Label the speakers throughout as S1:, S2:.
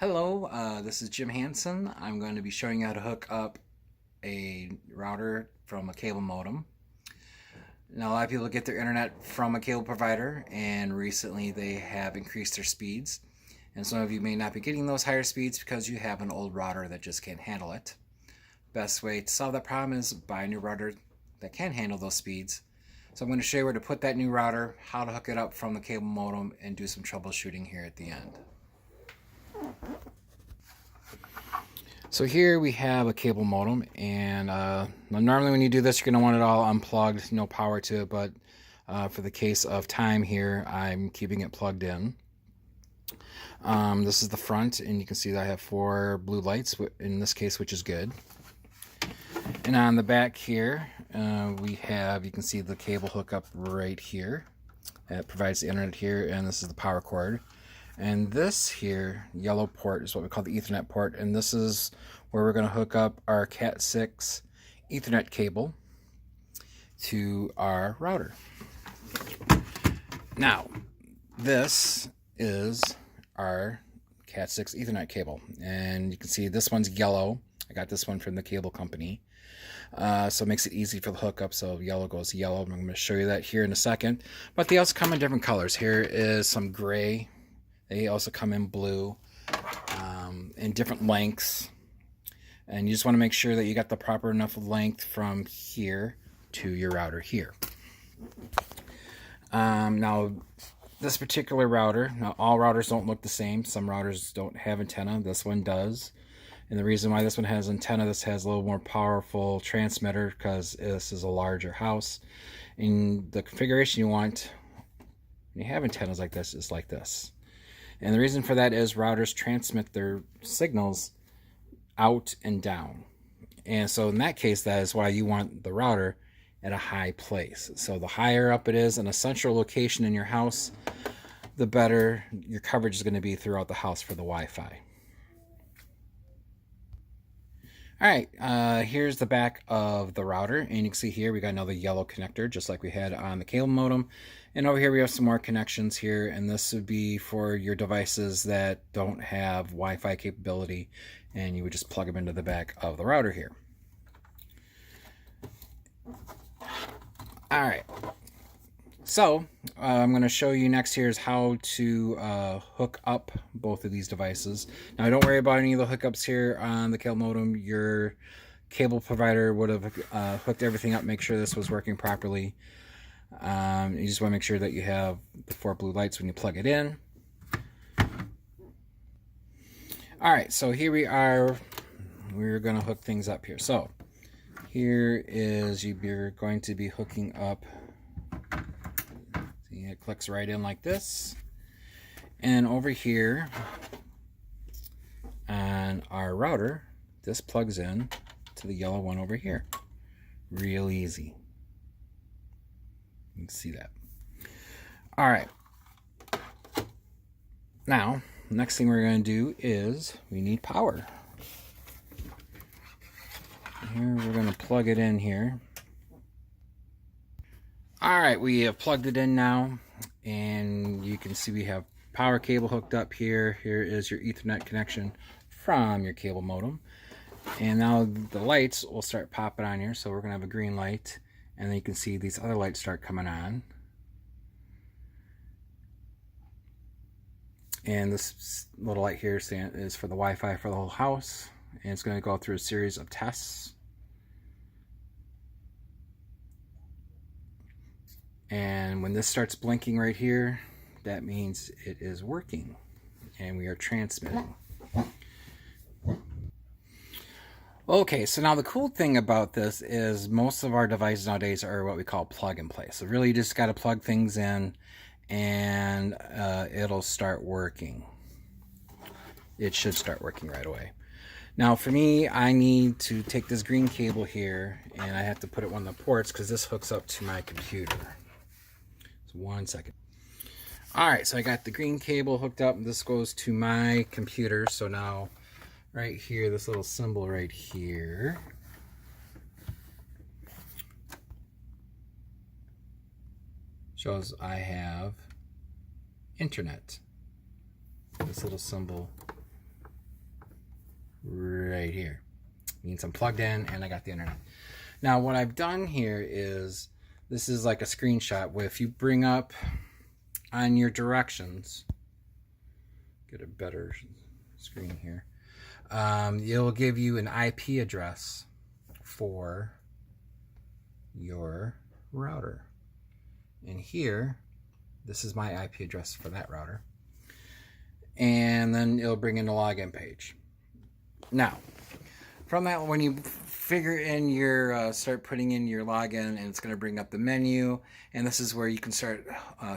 S1: Hello, this is Jim Hansen. I'm going to be showing you how to hook up a router from a cable modem. Now, a lot of people get their internet from a cable provider, and recently they have increased their speeds. And some of you may not be getting those higher speeds because you have an old router that just can't handle it. Best way to solve that problem is buy a new router that can handle those speeds. So I'm going to show you where to put that new router, how to hook it up from the cable modem, and do some troubleshooting here at the end. So here we have a cable modem, and normally when you do this, you're going to want it all unplugged, no power to it, but for the case of time here, I'm keeping it plugged in. This is the front, and you can see that I have 4 blue lights in this case, which is good. And on the back here, we have, you can see the cable hookup right here. That provides the internet here, and this is the power cord. And this here, yellow port, is what we call the Ethernet port, and this is where we're going to hook up our Cat 6 Ethernet cable to our router. Now, this is our Cat 6 Ethernet cable, and you can see this one's yellow. I got this one from the cable company, so it makes it easy for the hookup. So yellow goes yellow. I'm going to show you that here in a second, but they also come in different colors. Here is some gray. They also come in blue, in different lengths. And you just want to make sure that you got the proper enough length from here to your router here. Now, this particular router, now all routers don't look the same. Some routers don't have antenna. This one does. And the reason why this one has antenna, this has a little more powerful transmitter because this is a larger house. And the configuration you want when you have antennas like this is like this. And the reason for that is routers transmit their signals out and down. And so in that case, that is why you want the router at a high place. So the higher up it is in a central location in your house, the better your coverage is going to be throughout the house for the Wi-Fi. All right, here's the back of the router, and you can see here we got another yellow connector just like we had on the cable modem. And over here we have some more connections here, and this would be for your devices that don't have Wi-Fi capability, and you would just plug them into the back of the router here. All right, so I'm going to show you next here is how to hook up both of these devices. Now don't worry about any of the hookups here on the cable modem. Your cable provider would have hooked everything up, make sure this was working properly. You just want to make sure that you have the 4 blue lights when you plug it in. All right, so here we are. We're going to hook things up here. So here is you're going to be hooking up. See, it clicks right in like this. And over here on our router, this plugs in to the yellow one over here. Real easy. You can see that. All right. Now, next thing we're going to do is we need power. Here we're going to plug it in here. All right, we have plugged it in now, and you can see we have power cable hooked up here. Here is your Ethernet connection from your cable modem. And now the lights will start popping on here. So we're going to have a green light. And then you can see these other lights start coming on. And this little light here is for the Wi-Fi for the whole house. And it's going to go through a series of tests. And when this starts blinking right here, that means it is working. And we are transmitting. Okay, so now the cool thing about this is most of our devices nowadays are what we call plug and play. So really you just got to plug things in and it'll start working. It should start working right away. Now for me, I need to take this green cable here and I have to put it on the ports because this hooks up to my computer. So 1 second. All right, so I got the green cable hooked up and this goes to my computer. So now right here, this little symbol right here shows I have internet. This little symbol right here. Means I'm plugged in and I got the internet. Now what I've done here is, this is like a screenshot where if you bring up on your directions, get a better screen here, it'll give you an IP address for your router. And here, this is my IP address for that router. And then it'll bring in the login page. Now, from that, when you figure in your, start putting in your login, and it's going to bring up the menu, and this is where you can start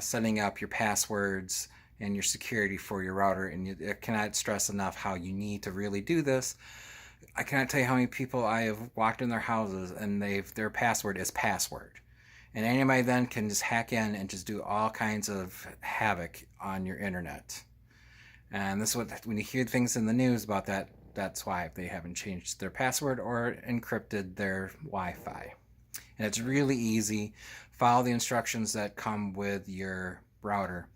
S1: setting up your passwords and your security for your router. And I cannot stress enough how you need to really do this. I cannot tell you how many people I have walked in their houses and their password is password. And anybody then can just hack in and just do all kinds of havoc on your internet. And this is what, when you hear things in the news about that, that's why they haven't changed their password or encrypted their Wi-Fi. And it's really easy. Follow the instructions that come with your router,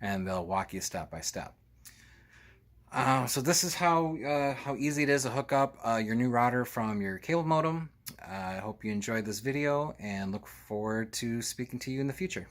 S1: and they'll walk you step by step. So this is how easy it is to hook up your new router from your cable modem. I hope you enjoyed this video and look forward to speaking to you in the future.